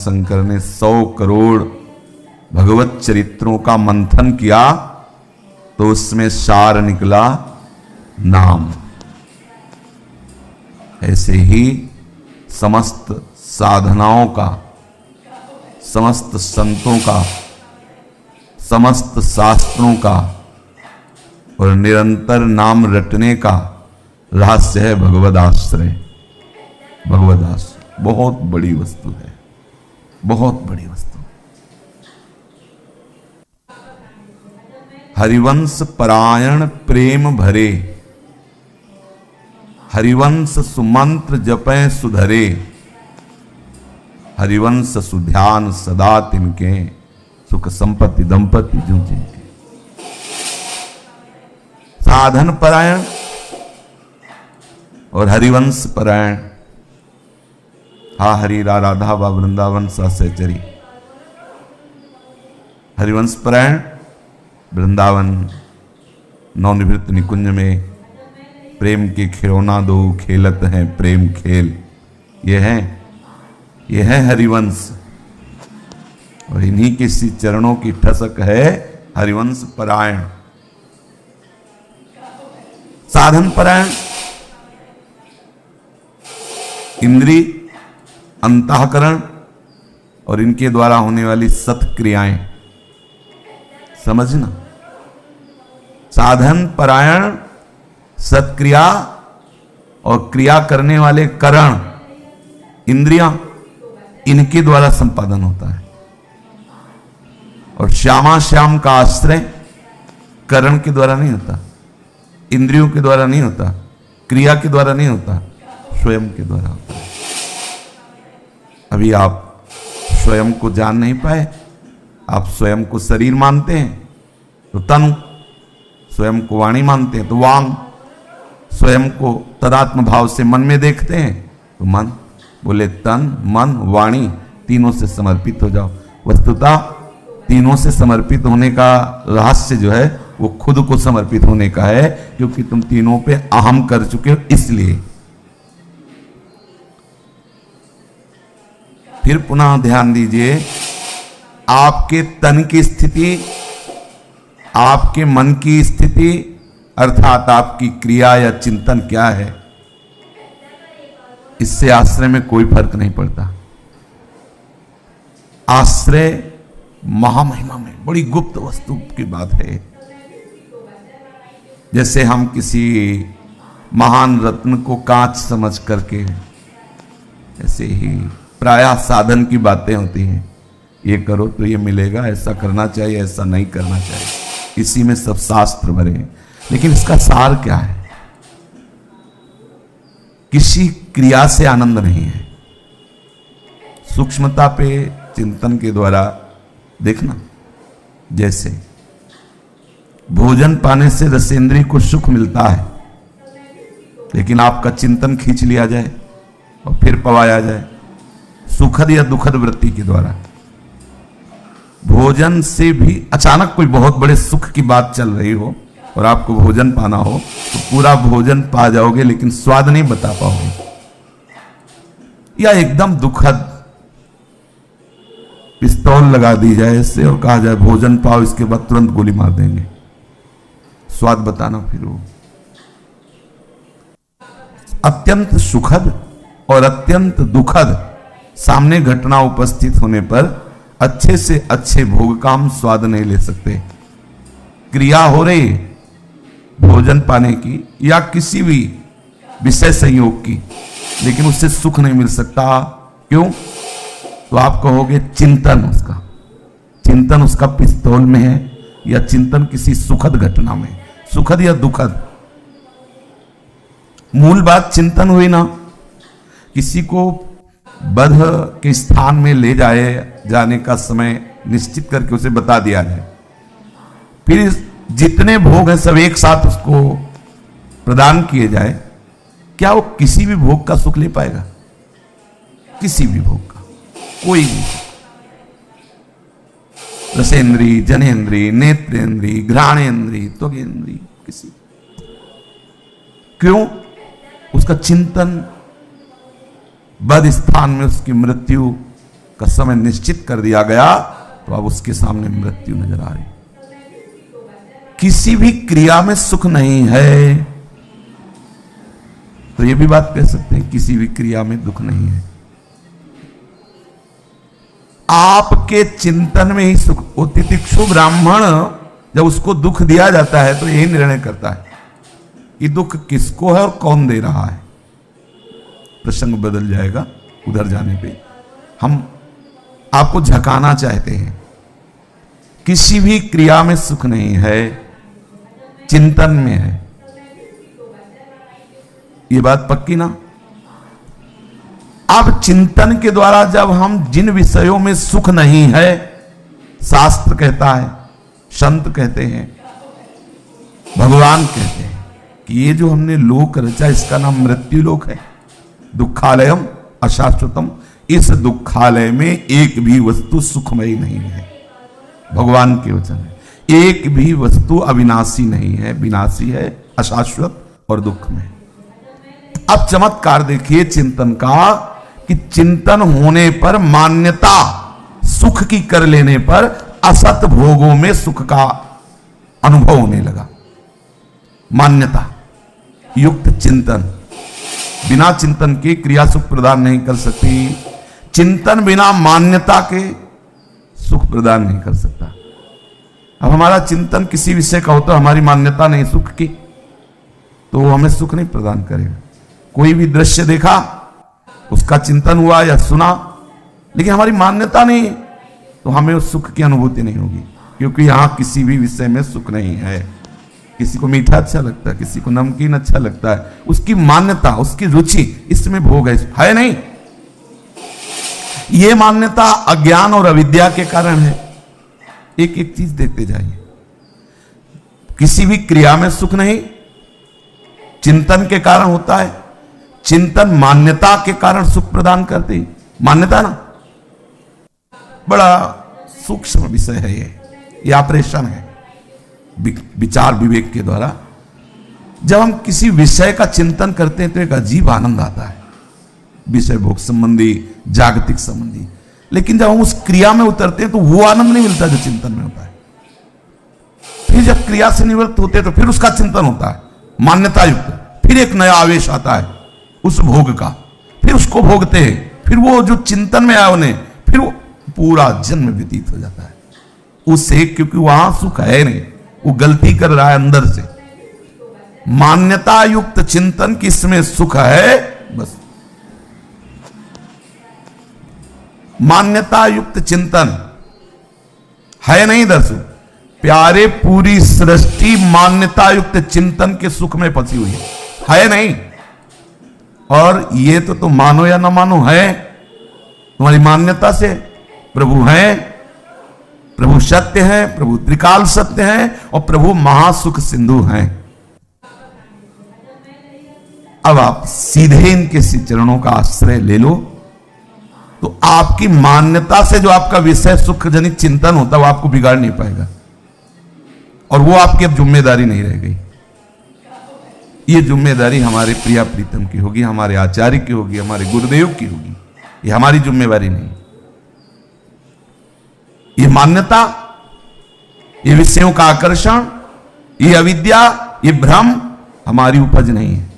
शंकर ने 100 करोड़ भगवत चरित्रों का मंथन किया तो उसमें सार निकला नाम। ऐसे ही समस्त साधनाओं का, समस्त संतों का, समस्त शास्त्रों का और निरंतर नाम रटने का रहस्य है भगवद आश्रय। भगवद आश्रय बहुत बड़ी वस्तु है, बहुत बड़ी वस्तु। हरिवंश परायण प्रेम भरे, हरिवंश सुमंत्र जपै सुधरे, हरिवंश सुध्यान सदा तिनके, सुख संपत्ति दंपति जो जिनके। साधन परायण और हरिवंश परायण। हा हरि राधा वा वृंदावन सा सहचरी। हरिवंश परायण वृंदावन नवनिवृत्त निकुंज में प्रेम के खिलौना दो खेलत हैं प्रेम खेल। यह है हरिवंश और इन्हीं के सी चरणों की ठसक है हरिवंश परायण। साधन परायण इंद्रिय, अंतःकरण और इनके द्वारा होने वाली सत्क्रियाएं समझना। साधन परायण सत्क्रिया और क्रिया करने वाले करण, इंद्रियां, इनके द्वारा संपादन होता है। और श्यामा श्याम का आश्रय करण के द्वारा नहीं होता, इंद्रियों के द्वारा नहीं होता, क्रिया के द्वारा नहीं होता, स्वयं के द्वारा होता है। अभी आप स्वयं को जान नहीं पाए, आप स्वयं को शरीर मानते हैं तो तनु, स्वयं को वाणी मानते हैं तो वांग, स्वयं को तदात्म भाव से मन में देखते हैं तो मन। बोले तन मन वाणी तीनों से समर्पित हो जाओ। वस्तुतः तीनों से समर्पित होने का रहस्य जो है वो खुद को समर्पित होने का है, क्योंकि तुम तीनों पे अहम कर चुके हो। इसलिए फिर पुनः ध्यान दीजिए, आपके तन की स्थिति, आपके मन की स्थिति, अर्थात आपकी क्रिया या चिंतन क्या है, इससे आश्रय में कोई फर्क नहीं पड़ता। आश्रय महामहिमा में बड़ी गुप्त वस्तु की बात है। जैसे हम किसी महान रत्न को कांच समझ करके, ऐसे ही प्रायः साधन की बातें होती हैं, ये करो तो ये मिलेगा, ऐसा करना चाहिए, ऐसा नहीं करना चाहिए, इसी में सब शास्त्र भरे हैं। लेकिन इसका सार क्या है? किसी क्रिया से आनंद नहीं है। सूक्ष्मता पे चिंतन के द्वारा देखना। जैसे भोजन पाने से रसेंद्रिय को सुख मिलता है, लेकिन आपका चिंतन खींच लिया जाए और फिर पवाया जाए सुखद या दुखद वृत्ति के द्वारा। भोजन से भी अचानक कोई बहुत बड़े सुख की बात चल रही हो और आपको भोजन पाना हो तो पूरा भोजन पा जाओगे, लेकिन स्वाद नहीं बता पाओगे। या एकदम दुखद पिस्तौल लगा दी जाए इससे और कहा जाए भोजन पाओ, इसके बाद तुरंत गोली मार देंगे, स्वाद बताना फिर वो। अत्यंत सुखद और अत्यंत दुखद सामने घटना उपस्थित होने पर अच्छे से अच्छे भोग का हम स्वाद नहीं ले सकते। क्रिया हो रही भोजन पाने की या किसी भी विषय संयोग की, लेकिन उससे सुख नहीं मिल सकता। क्यों? तो आप कहोगे चिंतन उसका पिस्तौल में है या चिंतन किसी सुखद घटना में, सुखद या दुखद। मूल बात चिंतन हुई ना। किसी को वध के स्थान में ले जाने का समय निश्चित करके उसे बता दिया जाए, फिर जितने भोग हैं सब एक साथ उसको प्रदान किए जाए, क्या वो किसी भी भोग का सुख ले पाएगा? किसी भी भोग का, कोई भी। रसेंद्री, जनेन्द्री, नेत्रेंद्री, घ्राणेन्द्री, त्वगेन्द्री, किसी। क्यों? उसका चिंतन बद स्थान में उसकी मृत्यु का समय निश्चित कर दिया गया तो अब उसके सामने मृत्यु नजर आ रही। किसी भी क्रिया में सुख नहीं है, तो ये भी बात कह सकते हैं किसी भी क्रिया में दुख नहीं है। आपके चिंतन में ही सुख। वो तितिक्षु ब्राह्मण जब उसको दुख दिया जाता है तो यही निर्णय करता है कि दुख किसको है और कौन दे रहा है। प्रसंग बदल जाएगा उधर जाने पे। हम आपको झकाना चाहते हैं, किसी भी क्रिया में सुख नहीं है, चिंतन में है। ये बात पक्की ना? अब चिंतन के द्वारा जब हम जिन विषयों में सुख नहीं है, शास्त्र कहता है, संत कहते हैं, भगवान कहते हैं कि ये जो हमने लोक रचा इसका नाम मृत्यु लोक है। दुखालयम अशाश्वतम। इस दुखालय में एक भी वस्तु सुखमयी नहीं है। भगवान के वचन है। एक भी वस्तु अविनाशी नहीं है, विनाशी है, अशाश्वत और दुख में। अब चमत्कार देखिए चिंतन का कि चिंतन होने पर मान्यता सुख की कर लेने पर असत भोगों में सुख का अनुभव होने लगा। मान्यता युक्त चिंतन, बिना चिंतन के क्रिया सुख प्रदान नहीं कर सकती। चिंतन बिना मान्यता के सुख प्रदान नहीं कर सकता। अब हमारा चिंतन किसी विषय का होता, हमारी मान्यता नहीं सुख की, तो वो हमें सुख नहीं प्रदान करेगा। कोई भी दृश्य देखा, उसका चिंतन हुआ या सुना, लेकिन हमारी मान्यता नहीं, तो हमें उस सुख की अनुभूति नहीं होगी, क्योंकि यहां किसी भी विषय में सुख नहीं है। किसी को मीठा अच्छा लगता है, किसी को नमकीन अच्छा लगता है, उसकी मान्यता, उसकी रुचि इसमें भोग है नहीं। ये मान्यता अज्ञान और अविद्या के कारण है। एक एक चीज देखते जाइए। किसी भी क्रिया में सुख नहीं, चिंतन के कारण होता है। चिंतन मान्यता के कारण सुख प्रदान करती। मान्यता ना बड़ा सूक्ष्म विषय है। ये ऑपरेशन है विचार विवेक के द्वारा। जब हम किसी विषय का चिंतन करते हैं तो एक अजीब आनंद आता है, विषय भोग संबंधी, जागतिक संबंधी। लेकिन जब हम उस क्रिया में उतरते हैं तो वो आनंद नहीं मिलता जो चिंतन में होता है। फिर जब क्रिया से निवृत्त होते हैं तो फिर उसका चिंतन होता है मान्यता युक्त। फिर एक नया आवेश आता है उस भोग का, फिर उसको भोगते हैं। फिर वो जो चिंतन में आया उन्हें, फिर वो पूरा जन्म व्यतीत हो जाता है उससे, क्योंकि वहां सुख है नहीं, वो गलती कर रहा है अंदर से। मान्यता युक्त चिंतन किसमें सुख है, बस मान्यता युक्त चिंतन है नहीं। दर्शो प्यारे, पूरी सृष्टि मान्यता युक्त चिंतन के सुख में फंसी हुई है नहीं। और ये तो तुम मानो या ना मानो है, तुम्हारी मान्यता से प्रभु हैं, प्रभु सत्य हैं, प्रभु त्रिकाल सत्य हैं और प्रभु महासुख सिंधु हैं। अब आप सीधे इनके चरणों का आश्रय ले लो तो आपकी मान्यता से जो आपका विषय सुख जनित चिंतन होता है वो आपको बिगाड़ नहीं पाएगा, और वो आपकी अब जिम्मेदारी नहीं रह गई। ये जिम्मेदारी हमारे प्रिया प्रीतम की होगी, हमारे आचार्य की होगी, हमारे गुरुदेव की होगी। ये हमारी जिम्मेदारी नहीं। ये मान्यता, ये विषयों का आकर्षण, ये अविद्या, ये भ्रम हमारी उपज नहीं है।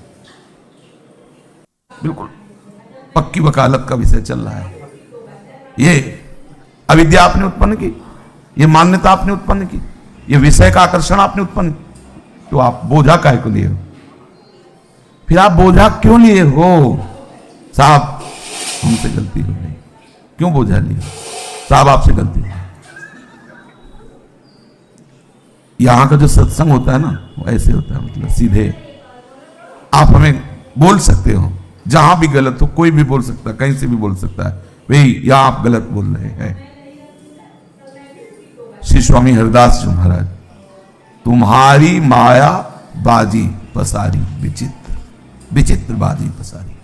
बिल्कुल पक्की वकालत का विषय चल रहा है। ये अविद्या आपने उत्पन्न की, ये मान्यता आपने उत्पन्न की, ये विषय का आकर्षण आपने उत्पन्न की, तो आप बोझा काहे को लिए हो? फिर आप बोझा क्यों लिए हो? साहब हमसे गलती हो गई। क्यों बोझा लिए? साहब आपसे गलती हो गई। यहां का जो सत्संग होता है ना वो ऐसे होता है, मतलब सीधे आप हमें बोल सकते हो, जहां भी गलत हो कोई भी बोल सकता है, कहीं से भी बोल सकता है, भाई यहां आप गलत बोल रहे हैं। श्री स्वामी हरिदास जी महाराज, तुम्हारी माया बाजी पसारी विचित्र, विचित्र बाजी पसारी,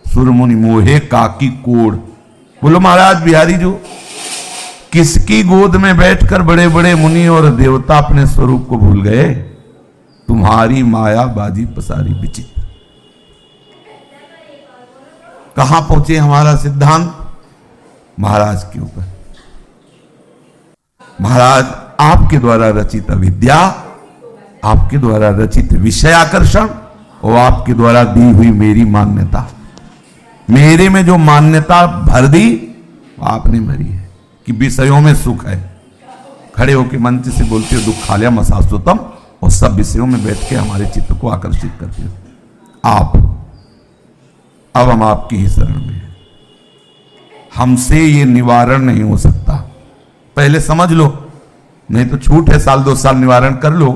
सुरमुनि मोहे काकी कोड़। बोलो महाराज बिहारी जो, किसकी गोद में बैठकर बड़े बड़े मुनि और देवता अपने स्वरूप को भूल गए? तुम्हारी माया बाजी पसारी विचित्र। कहां पहुंचे हमारा सिद्धांत? महाराज के ऊपर। महाराज आपके द्वारा रचित अविद्या, आपके द्वारा रचित विषय आकर्षण और आपके द्वारा दी हुई मेरी मान्यता, मेरे में जो मान्यता भर दी वो आपने भरी है कि विषयों में सुख है। खड़े होकर मंच से बोलते हो दुख खाल्या मसास्तुतम, और सब विषयों में बैठ के हमारे चित्त को आकर्षित करते हो आप। अब हम आपकी ही शरण में हैं, हमसे ये निवारण नहीं हो सकता। पहले समझ लो, नहीं तो छूट है, साल 2 साल निवारण कर लो,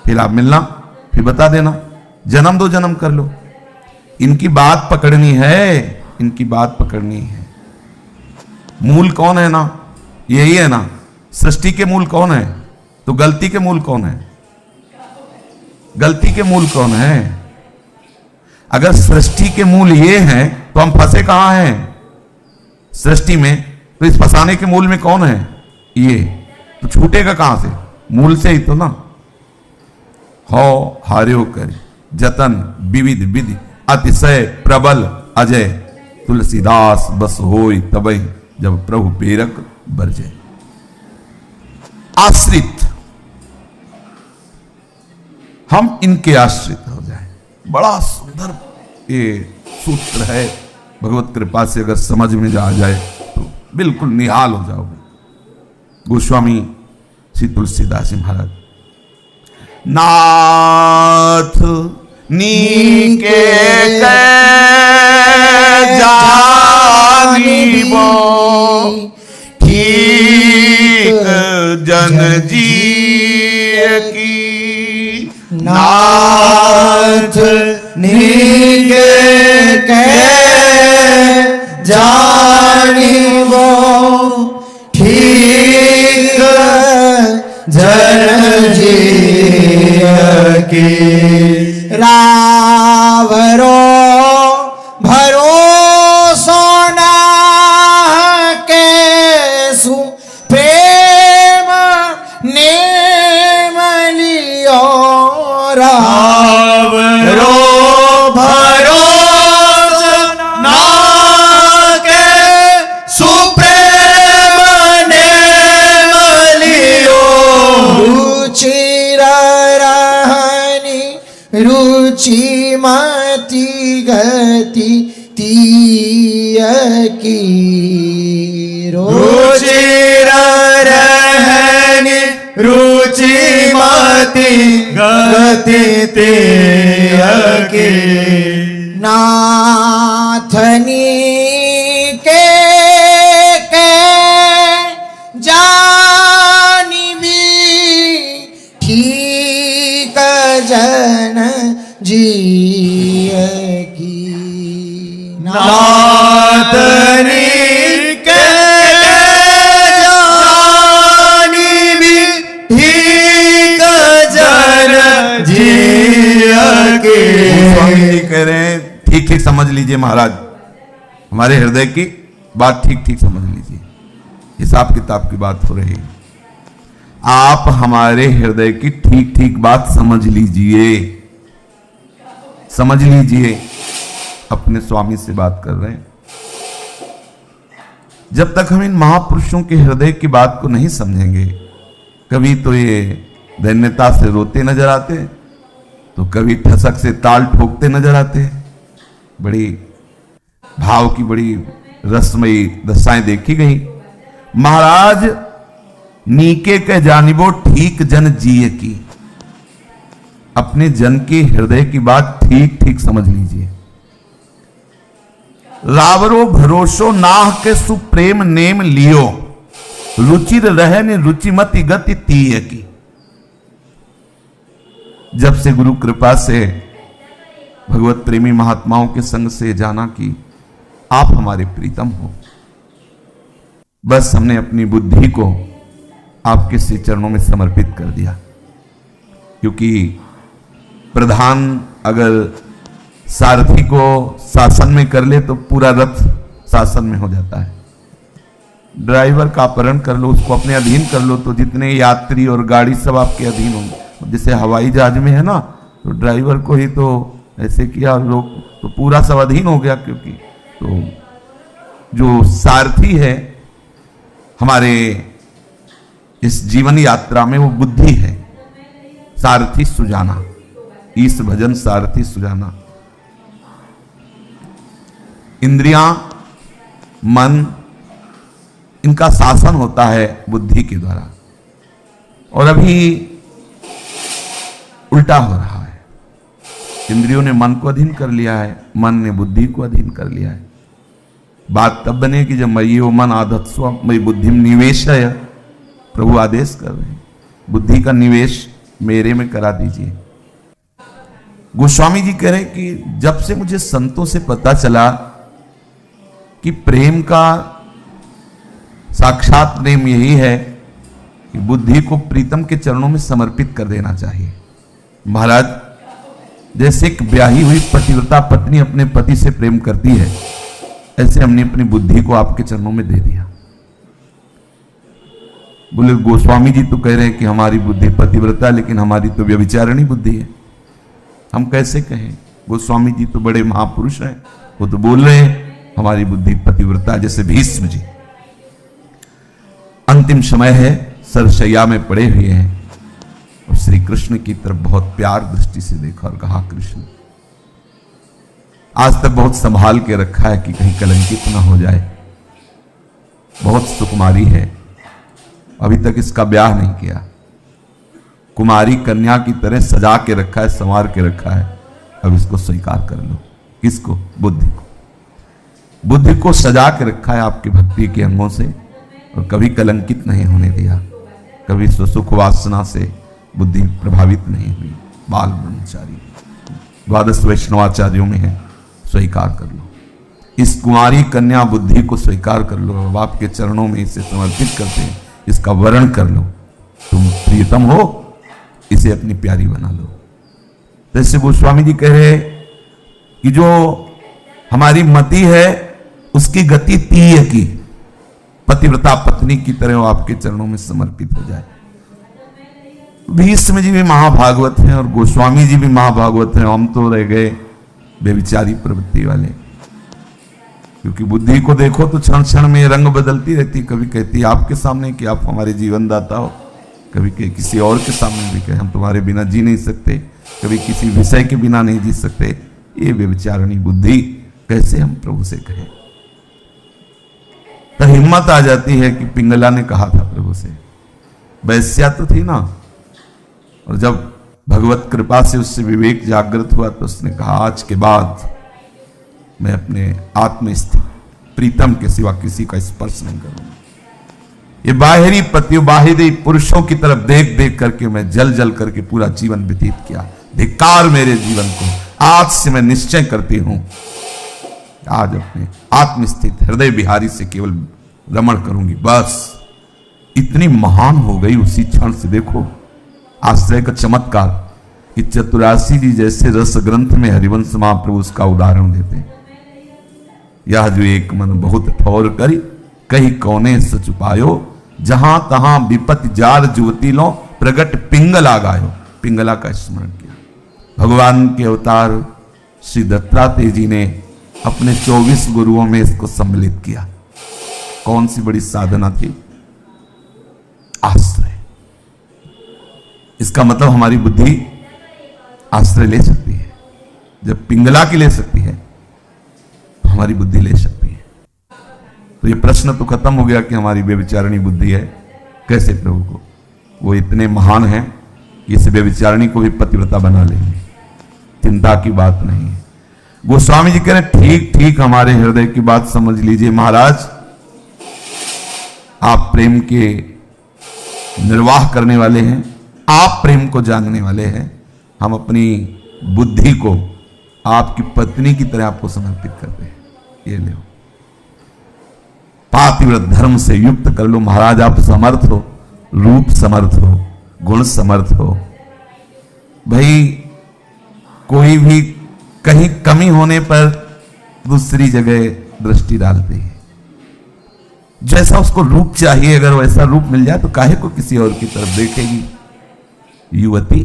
फिर आप मिलना, फिर बता देना, जन्म 2 जन्म कर लो। इनकी बात पकड़नी है, इनकी बात पकड़नी है। मूल कौन है ना, यही है ना। सृष्टि के मूल कौन है, तो गलती के मूल कौन है? गलती के मूल कौन है? अगर सृष्टि के मूल ये हैं तो हम फंसे कहां हैं सृष्टि में? तो इस फंसाने के मूल में कौन है? ये तो छूटेगा कहां से? मूल से ही तो ना। हो हार्यो कर जतन विविध विधि अतिशय प्रबल अजय, तुलसीदास बस होई तबई जब प्रभु प्रेरक बरजे। आश्रित, हम इनके आश्रित हो जाएं। बड़ा सुंदर ये सूत्र है, भगवत कृपा से अगर समझ में आ जाए तो बिल्कुल निहाल हो जाओगे। गोस्वामी श्री तुलसीदास जी महाराज, नाथ नीके जानिबो ठीक जन जी की, नाथ नीके जानिबो ठीक जन जी की। रावरो भरोसो ना केसु प्रेम नेम लियो। रावरो भरोसो ना केसु प्रेम नेम लियो। रुचि रुचि मति गति तीय की। रुचि रहनी रुचि मति गति तीय की। नाथनी के जानिबी ठीक जन जी की। नाथनी के जानिबी ठीक जन जी की। स्वामी जी कह रहे हैं ठीक ठीक समझ लीजिए महाराज, हमारे हृदय की बात ठीक ठीक समझ लीजिए। हिसाब किताब की बात हो रही है, आप हमारे हृदय की ठीक ठीक बात समझ लीजिए, समझ लीजिए। अपने स्वामी से बात कर रहे हैं। जब तक हम इन महापुरुषों के हृदय की बात को नहीं समझेंगे, कभी तो ये दैन्यता से रोते नजर आते, तो कभी ठसक से ताल ठोकते नजर आते। बड़ी भाव की बड़ी रसमयी दशाएं देखी गई। महाराज नीके के जानिबो ठीक जन जीए की, अपने जन के हृदय की बात ठीक ठीक समझ लीजिए। रावरो भरोसो नाह के सुप्रेम नेम लियो, रुचिर रहने रुचिमति गति तीय की। जब से गुरु कृपा से भगवत प्रेमी महात्माओं के संग से जाना कि आप हमारे प्रीतम हो, बस हमने अपनी बुद्धि को आपके श्री चरणों में समर्पित कर दिया। क्योंकि प्रधान अगर सारथी को शासन में कर ले तो पूरा रथ शासन में हो जाता है। ड्राइवर का अपहरण कर लो, उसको अपने अधीन कर लो, तो जितने यात्री और गाड़ी सब आपके अधीन होंगे। जैसे हवाई जहाज में है ना, तो ड्राइवर को ही तो ऐसे किया लोग, तो पूरा सब अधीन हो गया। क्योंकि तो जो सारथी है हमारे इस जीवन यात्रा में वो बुद्धि है, सारथी सुजाना, ईश भजन सारथी सुजाना। इंद्रियां, मन, इनका शासन होता है बुद्धि के द्वारा, और अभी उल्टा हो रहा है। इंद्रियों ने मन को अधीन कर लिया है, मन ने बुद्धि को अधीन कर लिया है। बात तब बनेगी जब मयि वो मन आधत्स्व मयि बुद्धि निवेश है। प्रभु आदेश कर रहे हैं, बुद्धि का निवेश मेरे में करा दीजिए। गोस्वामी जी कह रहे हैं कि जब से मुझे संतों से पता चला कि प्रेम का साक्षात प्रेम यही है कि बुद्धि को प्रीतम के चरणों में समर्पित कर देना चाहिए। महाराज, जैसे एक ब्याही हुई पतिव्रता पत्नी अपने पति से प्रेम करती है, ऐसे हमने अपनी बुद्धि को आपके चरणों में दे दिया। बोले गोस्वामी जी तो कह रहे हैं कि हमारी बुद्धि पतिव्रता, लेकिन हमारी तो व्यभिचारिणी बुद्धि है, हम कैसे कहें? गोस्वामी जी तो बड़े महापुरुष हैं, वो तो बोल रहे हैं हमारी बुद्धि पतिव्रता। जैसे भीष्म जी अंतिम समय है, सरशैया में पड़े हुए हैं और श्री कृष्ण की तरफ बहुत प्यार दृष्टि से देखा और कहा, कृष्ण आज तक बहुत संभाल के रखा है कि कहीं कलंकित ना हो जाए, बहुत सुकुमारी है, अभी तक इसका ब्याह नहीं किया, कुमारी कन्या की तरह सजा के रखा है, संवार के रखा है, अब इसको स्वीकार कर लो। किसको? बुद्धि को। बुद्धि को सजा के रखा है आपकी भक्ति के अंगों से, और कभी कलंकित नहीं होने दिया, कभी सुख वासना से बुद्धि प्रभावित नहीं हुई। बाल ब्रह्मचारी 12 वैष्णवाचार्यों में है, स्वीकार कर लो इस कुमारी कन्या बुद्धि को, स्वीकार कर लो। अब आपके चरणों में इसे समर्पित करते हैं, इसका वर्ण कर लो, तुम प्रियतम हो, इसे अपनी प्यारी बना लो। जैसे गोस्वामी जी कह रहे कि जो हमारी मति है उसकी गति तीय की, पतिव्रता पत्नी की तरह वो आपके चरणों में समर्पित हो जाए। भीष्म जी भी महाभागवत हैं और गोस्वामी जी भी महाभागवत हैं, हम तो रह गए बेविचारी प्रवृत्ति वाले। क्योंकि बुद्धि को देखो तो क्षण क्षण में रंग बदलती रहती, कभी कहती आपके सामने कि आप हमारे जीवन दाता हो, कभी किसी और के सामने भी कहे हम तुम्हारे बिना जी नहीं सकते, कभी किसी विषय के बिना नहीं जी सकते। ये व्यभिचारिणी बुद्धि कैसे हम प्रभु से कहें? तो हिम्मत आ जाती है कि पिंगला ने कहा था प्रभु से, वैश्या तो थी ना, और जब भगवत कृपा से उससे विवेक जागृत हुआ तो उसने कहा आज के बाद मैं अपने आत्मस्थित प्रीतम के सिवा किसी का स्पर्श नहीं करूंगा। ये बाहरी पतियों बाहरी पुरुषों की तरफ देख देख करके मैं जल जल करके पूरा जीवन व्यतीत किया। धिक्कार मेरे जीवन को, आज से मैं निश्चय करती हूं आज अपने आत्मस्थित हृदय बिहारी से केवल रमण करूंगी, बस। इतनी महान हो गई उसी क्षण से। देखो आश्रय का चमत्कार कि चतुरासी जी जैसे रस ग्रंथ में हरिवंश महाप्रभु उसका उदाहरण देते हैं। यह जो एक मन बहुत ठौर करी कहीं कौने सच पायो, जहां तहां विपत्ति जार जुवती लो प्रगट पिंगला गायो। पिंगला का स्मरण किया। भगवान के अवतार श्री दत्तात्रेय जी ने अपने 24 गुरुओं में इसको सम्मिलित किया। कौन सी बड़ी साधना थी? आश्रय। इसका मतलब हमारी बुद्धि आश्रय ले सकती है। जब पिंगला की ले सकती है तो हमारी बुद्धि ले सकती है। तो ये प्रश्न तो खत्म हो गया कि हमारी व्यभिचारिणी बुद्धि है कैसे प्रभु को। वो इतने महान हैं कि इस व्यभिचारिणी को भी पतिव्रता बना लेंगे, चिंता की बात नहीं है। गोस्वामी जी कह रहे ठीक ठीक हमारे हृदय की बात समझ लीजिए महाराज, आप प्रेम के निर्वाह करने वाले हैं, आप प्रेम को जानने वाले हैं। हम अपनी बुद्धि को आपकी पत्नी की तरह आपको समर्पित करते हैं। ये लो, पातिव्रत धर्म से युक्त कर लो महाराज। आप समर्थ हो, रूप समर्थ हो, गुण समर्थ हो। भाई कोई भी कहीं कमी होने पर दूसरी जगह दृष्टि डालते हैं। जैसा उसको रूप चाहिए, अगर वैसा रूप मिल जाए तो काहे को किसी और की तरफ देखेगी युवती।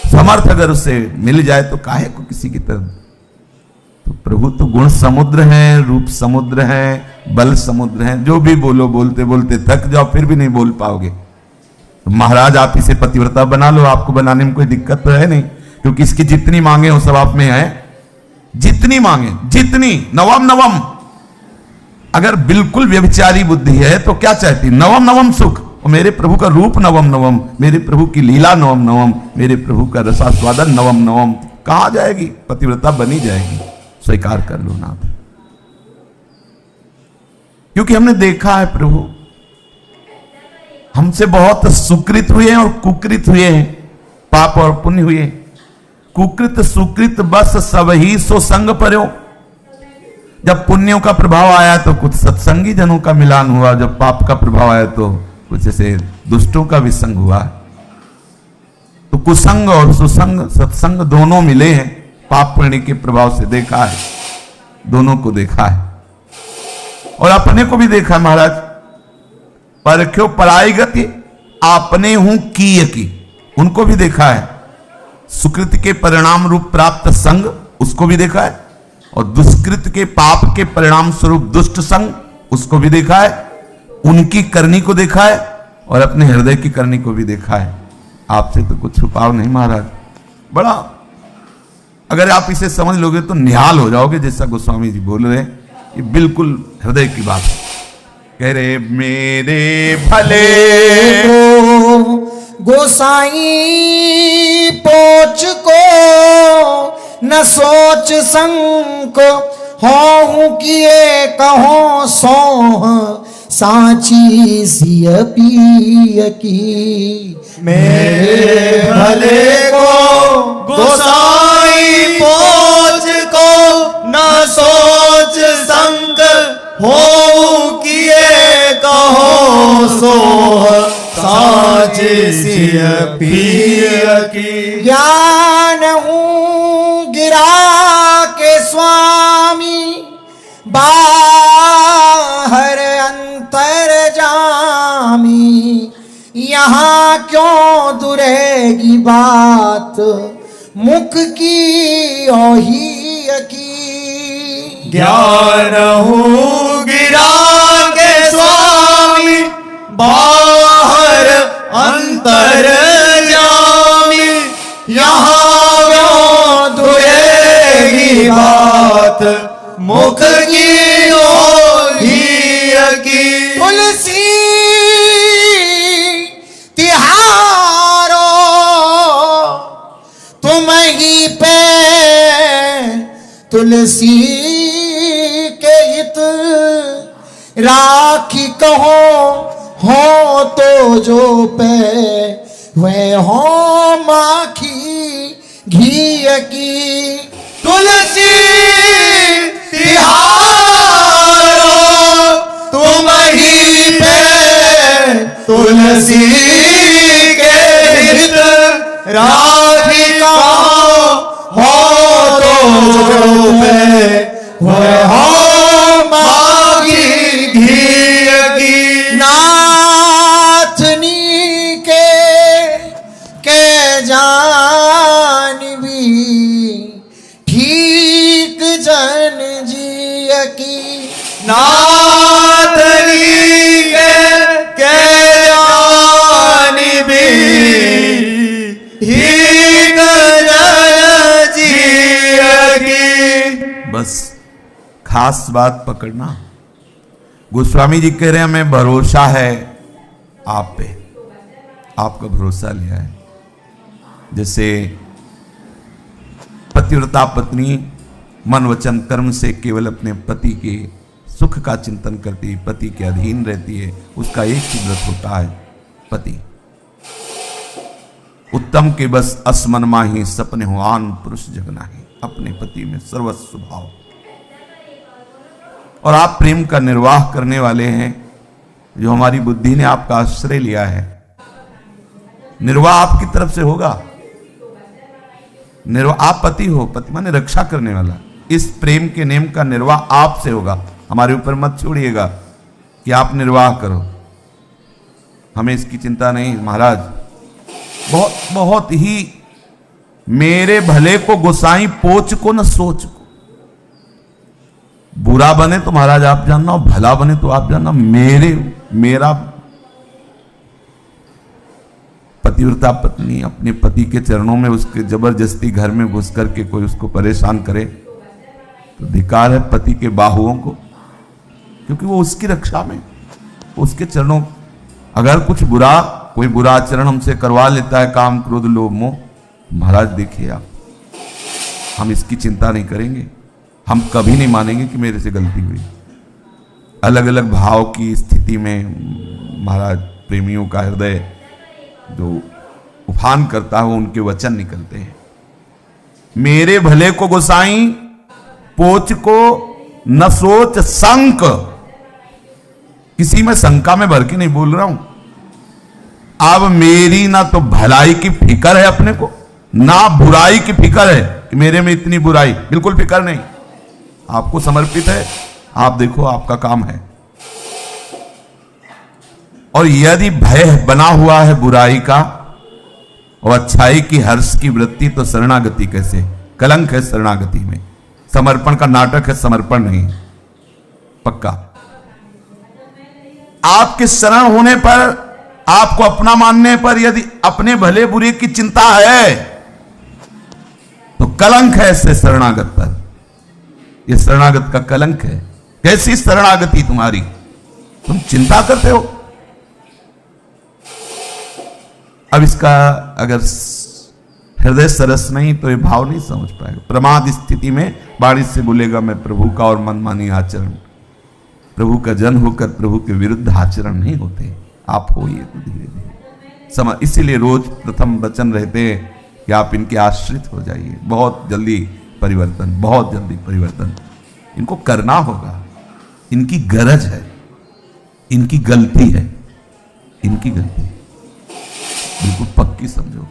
समर्थ अगर उसे मिल जाए तो काहे को किसी की तरफ। तो प्रभु तो गुण समुद्र है, रूप समुद्र है, बल समुद्र है। जो भी बोलो, बोलते बोलते थक जाओ फिर भी नहीं बोल पाओगे। तो महाराज आप इसे पतिव्रता बना लो, आपको बनाने में कोई दिक्कत तो है नहीं, क्योंकि इसकी जितनी मांगे वो सब आप में है। जितनी मांगे, जितनी नवम नवम। अगर बिल्कुल व्यभिचारी बुद्धि है तो क्या चाहती? नवम नवम सुख। और मेरे प्रभु का रूप नवम नवम, मेरे प्रभु की लीला नवम नवम, मेरे प्रभु का रसास्वादन नवम नवम। कहां जाएगी? पतिव्रता बनी जाएगी। स्वीकार कर लो नाथ, क्योंकि हमने देखा है प्रभु हमसे बहुत सुकृत हुए हैं और कुकृत हुए हैं, पाप और पुण्य हुए। कुकृत सुकृत बस सब ही सो संग पर्यो। जब पुण्यों का प्रभाव आया तो कुछ सत्संगी जनों का मिलान हुआ, जब पाप का प्रभाव आया तो कुछ ऐसे दुष्टों का भी संग हुआ। तो कुसंग और सुसंग सत्संग दोनों मिले हैं। पाप पुण्य के प्रभाव से देखा है, दोनों को देखा है और अपने को भी देखा है। महाराज परख्यो पराई गति आपने हूं की, उनको भी देखा है। सुकृत के परिणाम रूप प्राप्त संग, उसको भी देखा है। और दुष्कृत के पाप के परिणाम स्वरूप दुष्ट संग, उसको भी देखा है। उनकी करनी को देखा है और अपने हृदय की करनी को भी देखा है। आपसे तो कुछ छुपाव नहीं महाराज। बड़ा अगर आप इसे समझ लोगे तो निहाल हो जाओगे, जैसा गोस्वामी जी बोल रहे हैं। ये बिल्कुल हृदय की बात है। कह रहे मेरे भले को गोसाई पोच को न सोच संक हो किए कहो सोह सांची सिय पिय की। मेरे भले को गोसाई पोच को न सोच संग हो किए कहो सोह साच सिय पिय की। ज्ञान हूँ गिरा के स्वामी बाहर अंतर जामी। यहाँ क्यों दुरेगी बात मुख की ओही की। ज्ञान हूँ गिरा के स्वामी बाहर अंतर जामी। यहाँ क्यों दुरेगी बात मुख की ओही की। तुलसी तिहारो तुम ही पे तुलसी के हित राखी कहो हो तो जो पे वे हो माखी घी की। तुलसी तिहारो तुम ही पे तुलसी के हित राखी कहो हो तो जो पे वे हो माखी घी की। नाथनी के जानवी ठीक जन जिय की। नाथनी के जानी भी ठीक जन जिय की। बस खास बात पकड़ना। गोस्वामी जी कह रहे हैं हमें भरोसा है आप पे, आपका भरोसा लिया है। जैसे पतिव्रता पत्नी मन वचन कर्म से केवल अपने पति के सुख का चिंतन करती है, पति के अधीन रहती है, उसका एक ही व्रत होता है पति। उत्तम के बस असमन माही सपने हो आन पुरुष जगना ही। अपने पति में सर्वस्व भाव। और आप प्रेम का निर्वाह करने वाले हैं, जो हमारी बुद्धि ने आपका आश्रय लिया है। निर्वाह आपकी तरफ से होगा। निर्वाह आप पति हो, पति माने रक्षा करने वाला। इस प्रेम के नेम का निर्वाह आपसे होगा। हमारे ऊपर मत छोड़िएगा कि आप निर्वाह करो, हमें इसकी चिंता नहीं महाराज। बहुत बहुत ही मेरे भले को गोसाई पोच को न सोच को। बुरा बने तो महाराज आप जानना, और भला बने तो आप जानना। मेरा पतिव्रता पत्नी अपने पति के चरणों में उसके जबरदस्ती घर में घुस करके कोई उसको परेशान करे तो धिक्कार है पति के बाहुओं को, क्योंकि वो उसकी रक्षा में, उसके चरणों। अगर कुछ बुरा, कोई बुरा आचरण हमसे करवा लेता है, काम क्रोध लोभ मोह, महाराज देखिए आप, हम इसकी चिंता नहीं करेंगे, हम कभी नहीं मानेंगे कि मेरे से गलती हुई। अलग अलग भाव की स्थिति में महाराज प्रेमियों का हृदय जो उफान करता है वो उनके वचन निकलते हैं। मेरे भले को गोसाई पोच को न सोच संक। किसी में शंका में भर के नहीं बोल रहा हूं। अब मेरी ना तो भलाई की फिक्र है अपने को, ना बुराई की फिक्र है कि मेरे में इतनी बुराई, बिल्कुल फिक्र नहीं। आपको समर्पित है, आप देखो आपका काम है। और यदि भय बना हुआ है बुराई का और अच्छाई की हर्ष की वृत्ति, तो शरणागति कैसे? कलंक है शरणागति में। समर्पण का नाटक है, समर्पण नहीं पक्का। आपके शरण होने पर, आपको अपना मानने पर यदि अपने भले बुरे की चिंता है तो कलंक है ऐसे शरणागत पर। यह शरणागत का कलंक है। कैसी शरणागति तुम्हारी? तुम चिंता करते हो। अब इसका अगर हृदय सरस नहीं तो ये भाव नहीं समझ पाएगा। प्रमाद स्थिति में बारिश से बोलेगा मैं प्रभु का, और मनमानी आचरण, प्रभु का जन होकर प्रभु के विरुद्ध आचरण नहीं होते। आप होइए तो धीरे धीरे समझ। इसीलिए रोज प्रथम वचन रहते हैं कि आप इनके आश्रित हो जाइए। बहुत जल्दी परिवर्तन, बहुत जल्दी परिवर्तन इनको करना होगा। इनकी गरज है, इनकी गलती है, इनकी गलती बिल्कुल पक्की समझो,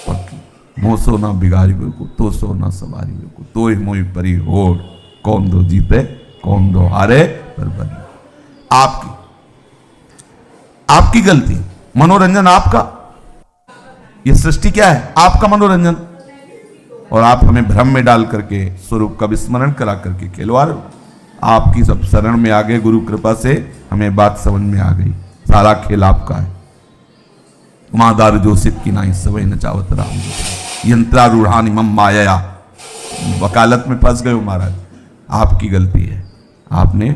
पक्की। मोसो ना बिगाड़ी बिल्कुल, तो सो ना सवारी बिल्कुल, तो ही मोई परी होड़, कौन दो जीते कौन दो हारे पर बनी। आपकी गलती, मनोरंजन आपका। ये सृष्टि क्या है? आपका मनोरंजन। और आप हमें भ्रम में डाल करके स्वरूप का विस्मरण करा करके खेलवा रहे हो। आपकी सब शरण में आ गए, गुरु कृपा से हमें बात समझ में आ गई। सारा खेल आपका है। उमादार जोशित की नाई सवै नचावत राम, यंत्रारूढ़ानि मम माया। वकालत में फंस गए हो महाराज, आपकी गलती है। आपने,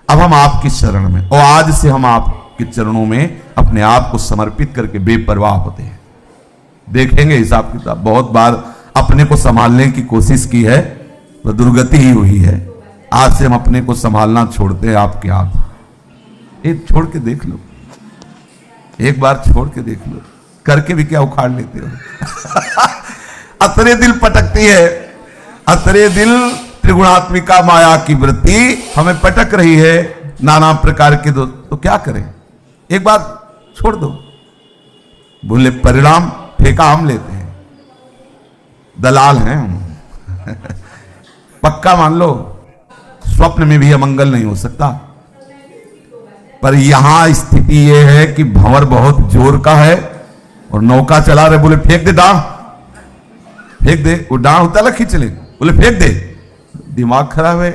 अब हम आपकी शरण में, और आज से हम आपके चरणों में अपने आप को समर्पित करके बेपरवाह होते हैं। देखेंगे हिसाब किताब। बहुत बार अपने को संभालने की कोशिश की है तो दुर्गति ही हुई है। आज से हम अपने को संभालना छोड़ते हैं आपके हाथ। एक छोड़ के देख लो, एक बार छोड़ के देख लो, करके भी क्या उखाड़ लेते हो। अतरे दिल पटकती है, अतरे दिल त्रिगुणात्मिका माया की वृत्ति हमें पटक रही है नाना प्रकार के। तो क्या करें? एक बार छोड़ दो। बोले परिणाम ठेका हम लेते हैं, दलाल हैं हम। पक्का मान लो, स्वप्न में भी अमंगल नहीं हो सकता। पर यहां स्थिति यह है कि भंवर बहुत जोर का है और नौका चला रहे। बोले फेंक दे डांव, फेंक दे। वो डांव होता है खींच ले, बोले फेंक दे। दिमाग खराब है,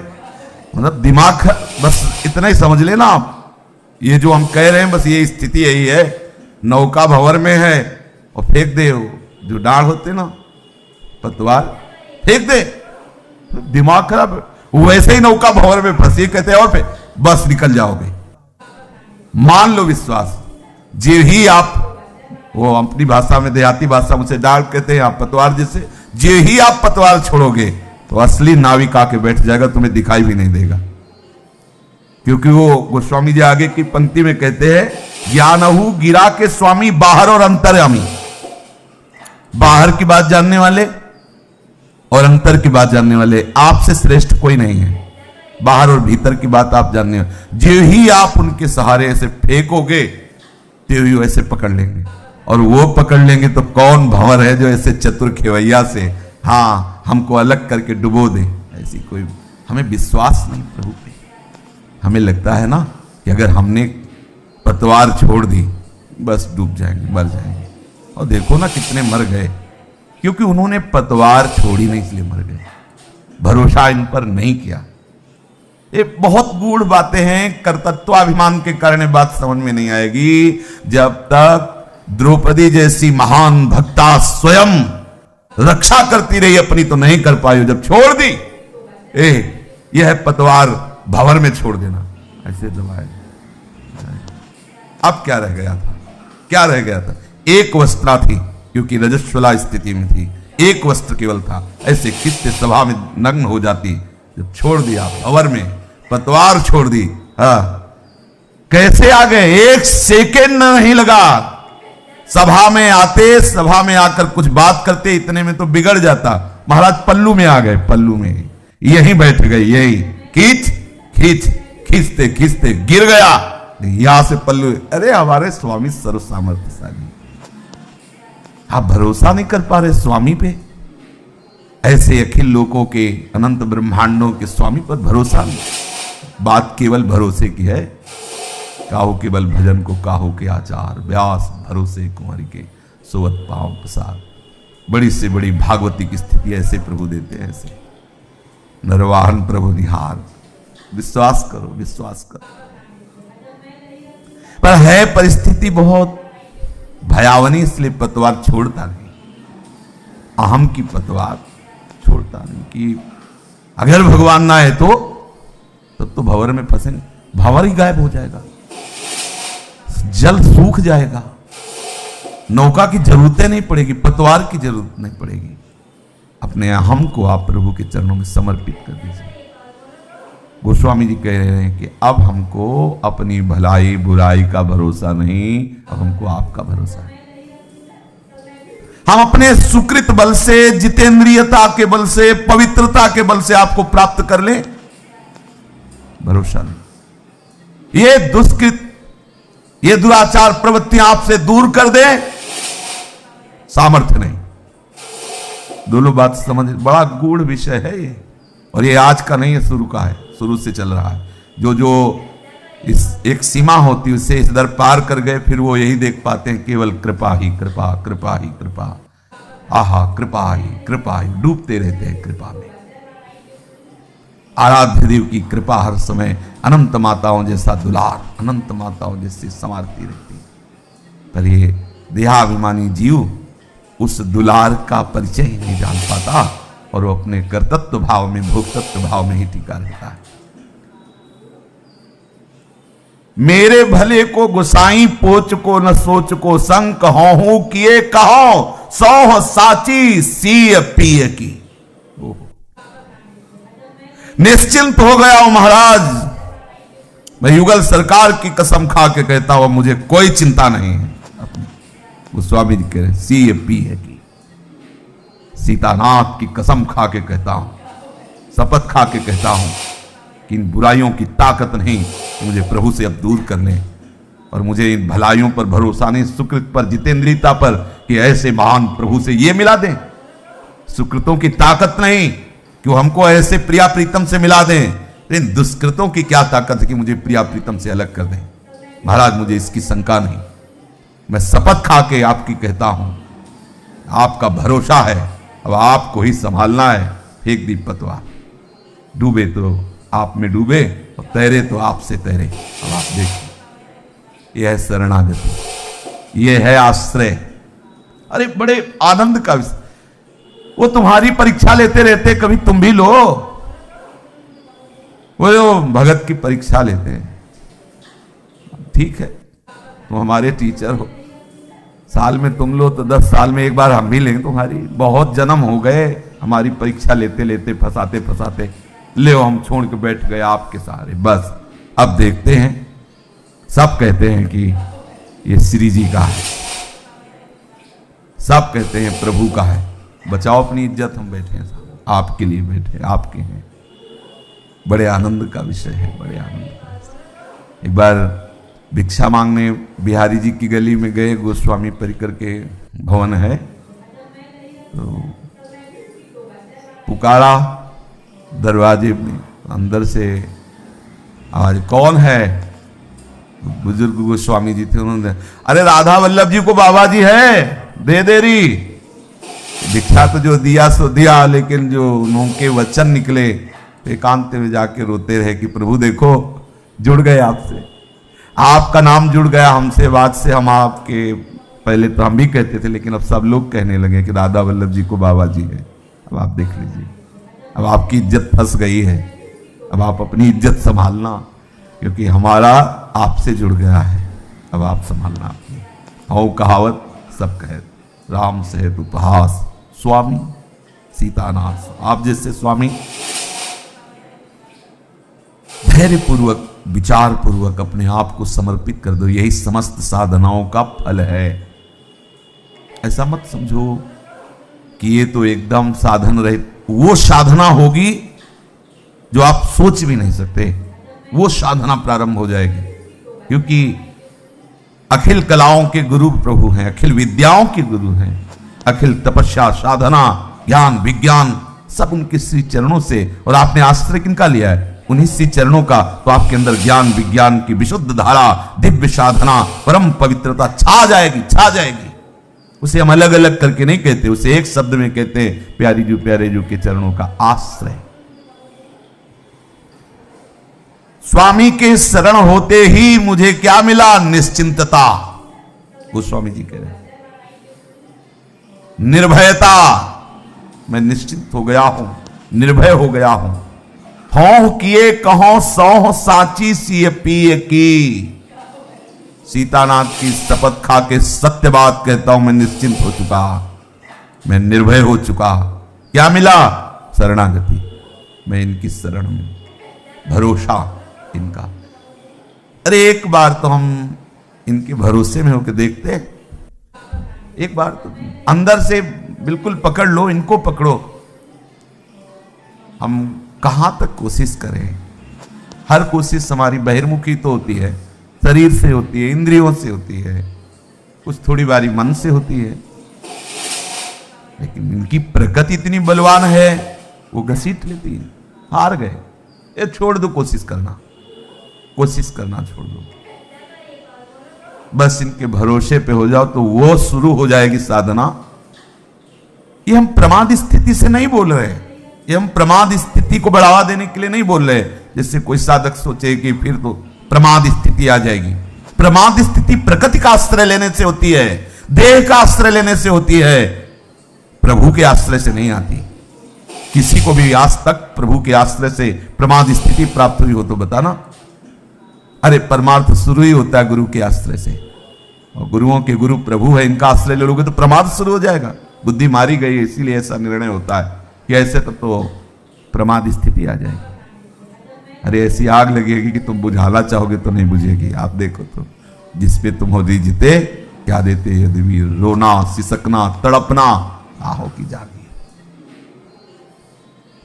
मतलब दिमाग बस इतना ही समझ लेना आप। ये जो हम कह रहे हैं बस ये स्थिति यही है। नौका भंवर में है और फेंक दे। जो डांड होते ना पतवार, फेंक दे। दिमाग खराब है। वैसे ही नौका भंवर में फंसी, कहते हैं और पे बस निकल जाओगे। मान लो विश्वास। जे ही आप, वो अपनी भाषा में, देहाती भाषा मुझसे डाल कहते हैं आप पतवार जैसे, जे ही आप पतवार छोड़ोगे तो असली नाविक आके बैठ जाएगा, तुम्हें दिखाई भी नहीं देगा। क्योंकि वो गोस्वामी जी आगे की पंक्ति में कहते हैं, ज्ञानहु गिरा के स्वामी बाहर और अंतर्यामी। बाहर की बात जानने वाले और अंतर की बात जानने वाले, आपसे श्रेष्ठ कोई नहीं है। बाहर और भीतर की बात आप जानने वाले, जो ही आप उनके सहारे ऐसे फेंकोगे तो ही वैसे पकड़ लेंगे। और वो पकड़ लेंगे तो कौन भंवर है जो ऐसे चतुर खेवैया से हाँ हमको अलग करके डुबो दे। ऐसी कोई हमें विश्वास नहीं प्रभु पे। हमें लगता है ना कि अगर हमने पतवार छोड़ दी बस डूब जाएंगे, मर जाएंगे। और देखो ना कितने मर गए, क्योंकि उन्होंने पतवार छोड़ी नहीं, इसलिए मर गए। भरोसा इन पर नहीं किया। ये बहुत गूढ़ बातें हैं, कर्तृत्वाभिमान के कारण ये बात समझ में नहीं आएगी। जब तक द्रौपदी जैसी महान भक्ता स्वयं रक्षा करती रही अपनी तो नहीं कर पाई, जब छोड़ दी यह पतवार भंवर में छोड़ देना, ऐसे दबाए। अब क्या रह गया था? क्या रह गया था? एक वस्त्रा थी, क्योंकि रजस्वला स्थिति में थी, एक वस्त्र केवल था। ऐसे किससे सभा में नग्न हो जाती, जब छोड़ दिया भंवर में, पतवार छोड़ दी। कैसे आ गए? एक सेकेंड नहीं लगा। सभा में आते, सभा में आकर कुछ बात करते, इतने में तो बिगड़ जाता। महाराज पल्लू में आ गए, पल्लू में यहीं बैठ गए, यही खींच खींच खींचते खींचते गिर गया, यहां से पल्लू। अरे हमारे स्वामी सर्व सामर्थ्यशाली, आप भरोसा नहीं कर पा रहे स्वामी पे? ऐसे अखिल लोकों के, अनंत ब्रह्मांडों के स्वामी पर भरोसा नहीं। बात केवल भरोसे की है। काहू केवल भजन को काहू के आचार, व्यास भरोसे कुंवरी के सोवत पांव प्रसाद। बड़ी से बड़ी भागवती की स्थिति ऐसे प्रभु देते हैं, ऐसे नरवाहन प्रभु निहार। विश्वास करो, विश्वास करो। पर है परिस्थिति बहुत भयावनी, इसलिए पतवार छोड़ता नहीं, अहम की पतवार छोड़ता नहीं कि अगर भगवान ना है तो तब तो भंवर में फंसेंगे, भंवर ही गायब हो जाएगा, जल सूख जाएगा, नौका की जरूरतें नहीं पड़ेगी, पतवार की जरूरत नहीं पड़ेगी। अपने अहम को आप प्रभु के चरणों में समर्पित कर दीजिए। गोस्वामी जी कह रहे हैं कि अब हमको अपनी भलाई बुराई का भरोसा नहीं, अब हमको आपका भरोसा है। हम अपने सुकृत बल से, जितेंद्रियता के बल से, पवित्रता के बल से आपको प्राप्त कर ले, भरोसा नहीं। ये दुष्कृत, ये दुराचार प्रवृत्तियां आपसे दूर कर दे, सामर्थ्य नहीं। दोनों बात समझ, बड़ा गूढ़ विषय है ये, और ये आज का नहीं है, शुरू का है, शुरू से चल रहा है। जो इस एक सीमा होती है, उससे इस दर पार कर गए, फिर वो यही देख पाते हैं केवल कृपा ही कृपा, कृपा ही कृपा, आहा कृपा ही कृपा ही, डूबते रहते हैं कृपा में। आराध्य देव की कृपा हर समय अनंत माताओं जैसा दुलार, अनंत माताओं जैसी संवारती रहती। पर ये देहाभिमानी जीव उस दुलार का परिचय ही नहीं जान पाता, और वो अपने कर्तृत्व भाव में, भोक्तृत्व भाव में ही टिका रहता है। मेरे भले को गुसाई पोच को, न सोच को संग कहूं किए कहो, सौह साची सीय पिय की। निश्चिंत हो गया हूं महाराज, मैं युगल सरकार की कसम खा के कहता हूं, मुझे कोई चिंता नहीं है। गोस्वामी जी कह रहे सीय पिय की, सीतानाथ की कसम खा के कहता हूं, शपथ खा के कहता हूं कि इन बुराइयों की ताकत नहीं, मुझे प्रभु से अब दूर कर ले, और मुझे इन भलाइयों पर भरोसा नहीं, सुकृत पर, जितेंद्रियता पर, कि ऐसे महान प्रभु से ये मिला दें। सुकृतों की ताकत नहीं कि वो हमको ऐसे प्रिया प्रीतम से मिला दें, लेकिन दुष्कृतों की क्या ताकत है कि मुझे प्रिया प्रीतम से अलग कर दें। महाराज मुझे इसकी शंका नहीं, मैं शपथ खा के आपकी कहता हूं, आपका भरोसा है, अब आपको ही संभालना है। फेंक दी पतवार, डूबे तो आप में डूबे, और तैरे तो आपसे तैरे। अब आप देखिए, यह है शरणागति, यह है आश्रय। अरे बड़े आनंद का विषय, वो तुम्हारी परीक्षा लेते रहते, कभी तुम भी लो। वो भगत की परीक्षा लेते हैं, ठीक है, तुम हमारे टीचर हो, साल में तुम लो तो 10 साल में एक बार हम भी लेंगे तुम्हारी। बहुत जन्म हो गए हमारी परीक्षा लेते लेते, फंसाते फंसाते, ले हम छोड़ के बैठ गए आपके सहारे। बस अब देखते हैं, सब कहते हैं कि ये श्री जी का है, सब कहते हैं प्रभु का है, बचाओ अपनी इज्जत, हम बैठे हैं आपके लिए, बैठे आपके हैं। बड़े आनंद का विषय है, बड़े आनंद का विषय। एक बार भिक्षा मांगने बिहारी जी की गली में गए, गोस्वामी परिकर के भवन है, तो पुकारा दरवाजे में, अंदर से आवाज, कौन है? बुजुर्ग गोस्वामी जी थे, उन्होंने, अरे राधा वल्लभ जी को बाबा जी है, दे दे रही। दीक्षा तो जो दिया सो दिया, लेकिन जो उनके वचन निकले एकांत में जाके रोते रहे कि प्रभु देखो जुड़ गए आपसे, आपका नाम जुड़ गया हमसे, बाद से हम आपके, पहले तो हम भी कहते थे लेकिन अब सब लोग कहने लगे कि राधा वल्लभ जी को बाबा जी है। अब आप देख लीजिए, अब आपकी इज्जत फंस गई है, अब आप अपनी इज्जत संभालना, क्योंकि हमारा आपसे जुड़ गया है, अब आप संभालना अपनी। हो कहावत सब कहे, राम सहित उपहास स्वामी सीतानाथ। आप जैसे स्वामी धैर्य पूर्वक विचार पूर्वक अपने आप को समर्पित कर दो, यही समस्त साधनाओं का फल है। ऐसा मत समझो कि ये तो एकदम साधन रहित, वो साधना होगी जो आप सोच भी नहीं सकते, वो साधना प्रारंभ हो जाएगी, क्योंकि अखिल कलाओं के गुरु प्रभु हैं, अखिल विद्याओं के गुरु हैं, अखिल तपस्या साधना ज्ञान विज्ञान सब उनके श्री चरणों से। और आपने आश्रय किनका लिया है? उन्हीं श्री चरणों का। तो आपके अंदर ज्ञान विज्ञान की विशुद्ध धारा, दिव्य साधना, परम पवित्रता छा जाएगी, छा जाएगी। उसे हम अलग अलग करके नहीं कहते, उसे एक शब्द में कहते हैं, प्यारी जो प्यारे जो के चरणों का आश्रय। स्वामी के शरण होते ही मुझे क्या मिला? निश्चिंतता। गोस्वामी जी कह रहे हैं निर्भयता, मैं निश्चिंत हो गया हूं, निर्भय हो गया हूं। हों किए कहो सौह साची सी पिय की। सीतानाथ की शपथ खा के सत्य बात कहता हूं, मैं निश्चिंत हो चुका, मैं निर्भय हो चुका। क्या मिला? शरणागति। मैं इनकी शरण में, भरोसा इनका। अरे एक बार तो हम इनके भरोसे में होकर देखते, एक बार तो अंदर से बिल्कुल पकड़ लो, इनको पकड़ो। हम कहां तक कोशिश करें? हर कोशिश हमारी बहिर्मुखी तो होती है, शरीर से होती है, इंद्रियों से होती है, कुछ थोड़ी बारी मन से होती है, लेकिन इनकी प्रकृति इतनी बलवान है, वो घसीट लेती है। हार गए, ये छोड़ दो, कोशिश करना, कोशिश करना छोड़ दो, बस इनके भरोसे पे हो जाओ तो वो शुरू हो जाएगी साधना। ये हम प्रमाद स्थिति से नहीं बोल रहे, ये हम प्रमाद स्थिति को बढ़ावा देने के लिए नहीं बोल रहे, जैसे कोई साधक सोचे कि फिर तो प्रमाद स्थिति आ जाएगी। प्रमाद स्थिति प्रकृति का आश्रय लेने से होती है, देह का आश्रय लेने से होती है, प्रभु के आश्रय से नहीं आती। किसी को भी आज तक प्रभु के आश्रय से प्रमाद स्थिति प्राप्त हुई हो तो बताना। अरे परमार्थ शुरू ही होता है गुरु के आश्रय से, और गुरुओं के गुरु प्रभु है, इनका आश्रय ले लोगे तो प्रमाद शुरू हो जाएगा। बुद्धि मारी गई है, इसीलिए ऐसा निर्णय होता है कि ऐसे तो प्रमाद स्थिति आ जाएगी। अरे ऐसी आग लगेगी कि तुम बुझाना चाहोगे तो नहीं बुझेगी। आप देखो तो जिसपे तुम हो जीते क्या देते यदि वीर, रोना सिसकना तड़पना आहो की जागी।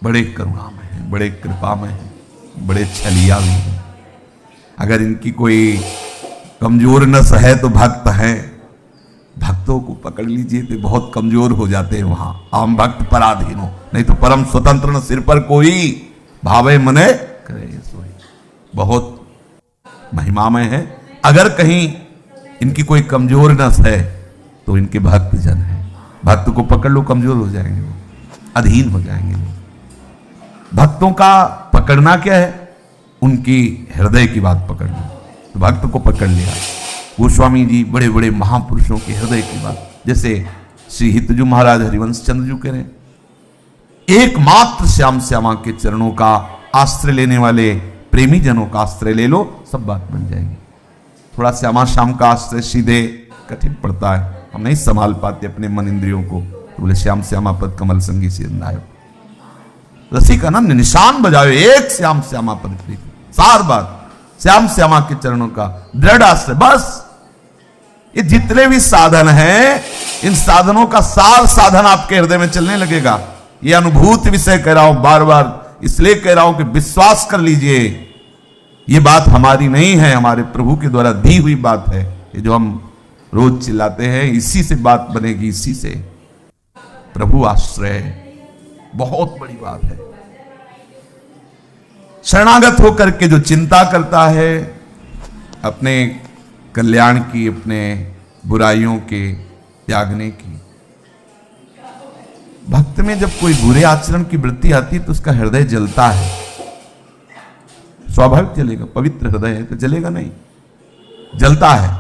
बड़े करुणा में है, बड़े कृपा में है, बड़े छलिया भी है। अगर इनकी कोई कमजोर नस है तो भक्त है, भक्तों को पकड़ लीजिए तो बहुत कमजोर हो जाते हैं वहां। आम भक्त पराधीन हो, नहीं तो परम स्वतंत्र न सिर पर कोई, भावे मने करे सोई। बहुत महिमामय है। अगर कहीं इनकी कोई कमजोर नस है तो इनके भक्त जन है, भक्त को पकड़ लो, कमजोर हो जाएंगे वो, अधीन हो जाएंगे वो। भक्तों का पकड़ना क्या है? उनकी हृदय की बात पकड़ लो, तो भक्त को पकड़ लिया। गोस्वामी जी बड़े बड़े महापुरुषों के हृदय की बात, जैसे श्री हितजू महाराज हरिवंश चंद्र जी कह रहे हैं, एकमात्र श्याम श्यामा के चरणों का आश्रय लेने वाले प्रेमी जनों का आश्रय ले लो, सब बात बन जाएगी। थोड़ा श्यामा श्याम का आश्रय सीधे कठिन पड़ता है, हम नहीं संभाल पाते अपने मन इंद्रियों को, तो बोले श्याम श्यामा पद कमल संगी से नायो, रसिक अनन्य निशान बजाओ, एक श्याम श्यामा पद प्रीति। सार बात श्याम श्यामा के चरणों का दृढ़ आश्रय। बस ये जितने भी साधन हैं, इन साधनों का सार साधन आपके हृदय में चलने लगेगा। ये अनुभूत विषय कह रहा हूं, बार बार इसलिए कह रहा हूं कि विश्वास कर लीजिए, ये बात हमारी नहीं है, हमारे प्रभु के द्वारा दी हुई बात है। ये जो हम रोज चिल्लाते हैं, इसी से बात बनेगी, इसी से। प्रभु आश्रय बहुत बड़ी बात है। शरणागत होकर के जो चिंता करता है अपने कल्याण की, अपने बुराइयों के त्यागने की, भक्त में जब कोई बुरे आचरण की वृत्ति आती है तो उसका हृदय जलता है, स्वाभाविक जलेगा, पवित्र हृदय है तो जलेगा नहीं, जलता है,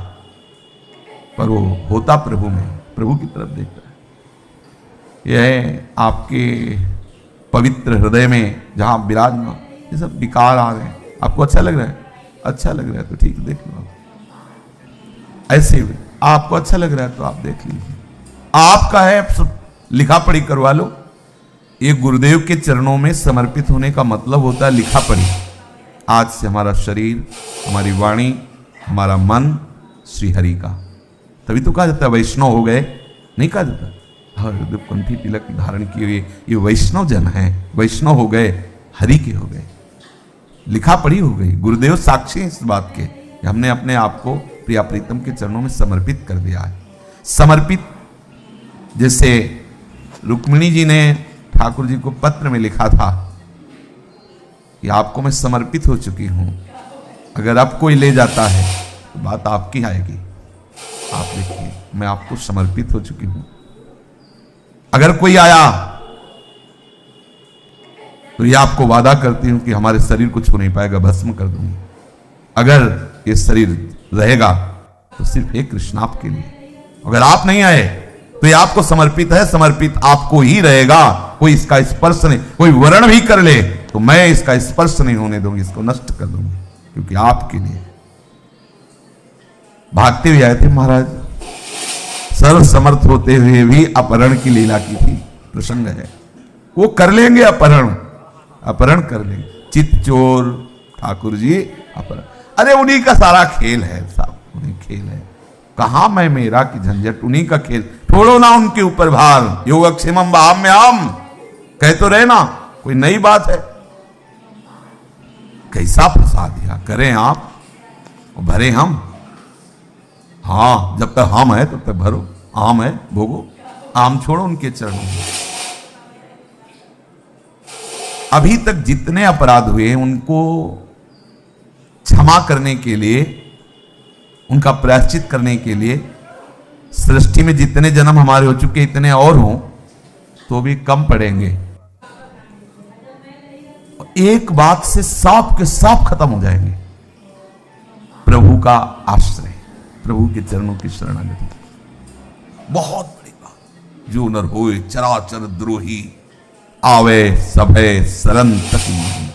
पर वो होता प्रभु में, प्रभु की तरफ देखता है। यह आपके पवित्र हृदय में जहां विराजमान ये सब विकार आ रहे हैं, आपको अच्छा लग रहा है, अच्छा लग रहा है तो ठीक, देख लो। ऐसे भी आपको अच्छा लग रहा है तो आप देख लीजिए, आपका है, सब लिखा पढ़ी करवा लो। ये गुरुदेव के चरणों में समर्पित होने का मतलब होता है लिखा पढ़ी। आज से हमारा शरीर, हमारी वाणी, हमारा मन श्री हरि का। तभी तो कहा जाता है वैष्णव हो गए, नहीं कहा जाता हर कंठी तिलक धारण किए हुए ये वैष्णव जन है, वैष्णव हो गए, हरि के हो गए, लिखा पढ़ी हो गई। गुरुदेव साक्षी हैं इस बात के, हमने अपने आप को प्रिया प्रीतम के चरणों में समर्पित कर दिया है। समर्पित, जैसे रुक्मिणी जी ने ठाकुर जी को पत्र में लिखा था कि आपको मैं समर्पित हो चुकी हूं, अगर अब कोई ले जाता है तो बात आपकी आएगी। आप देखिए, मैं आपको समर्पित हो चुकी हूं, अगर कोई आया तो ये आपको वादा करती हूं कि हमारे शरीर को छू नहीं पाएगा, भस्म कर दूंगी। अगर ये शरीर रहेगा तो सिर्फ एक कृष्ण आपके लिए, अगर आप नहीं आए तो ये आपको समर्पित है, समर्पित आपको ही रहेगा, कोई इसका स्पर्श नहीं, कोई वर्ण भी कर ले तो मैं इसका स्पर्श नहीं होने दूंगी, इसको नष्ट कर दूंगी, क्योंकि आपके लिए। भागते हुए आए थे महाराज, सर्व समर्थ होते हुए भी अपहरण की लीला की थी, प्रसंग है, वो कर लेंगे अपहरण, अपहरण कर लेंगे, चित चोर ठाकुर जी अपहरण, अरे उन्हीं का सारा खेल है साहब, उन्हीं खेल है, कहां मैं मेरा की झंझट, उन्हीं का खेल, छोड़ो ना उनके ऊपर भार, योगक्षेमम बाह्म्याम कह तो रहे ना, कोई नई बात है। कैसा फंसा दिया, करें आप और भरे हम। हाँ, जब तक हम है तब तक भरो, आम है भोगो, आम छोड़ो उनके चरणों में। अभी तक जितने अपराध हुए उनको क्षमा करने के लिए, उनका प्रायश्चित करने के लिए, सृष्टि में जितने जन्म हमारे हो चुके इतने और हों तो भी कम पड़ेंगे। एक बात से साफ के साफ खत्म हो जाएंगे, प्रभु का आश्रय, प्रभु के चरणों की शरणागति, बहुत बड़ी बात। जो नर होए चराचर द्रोही, आवे सभे शरण तक नहीं।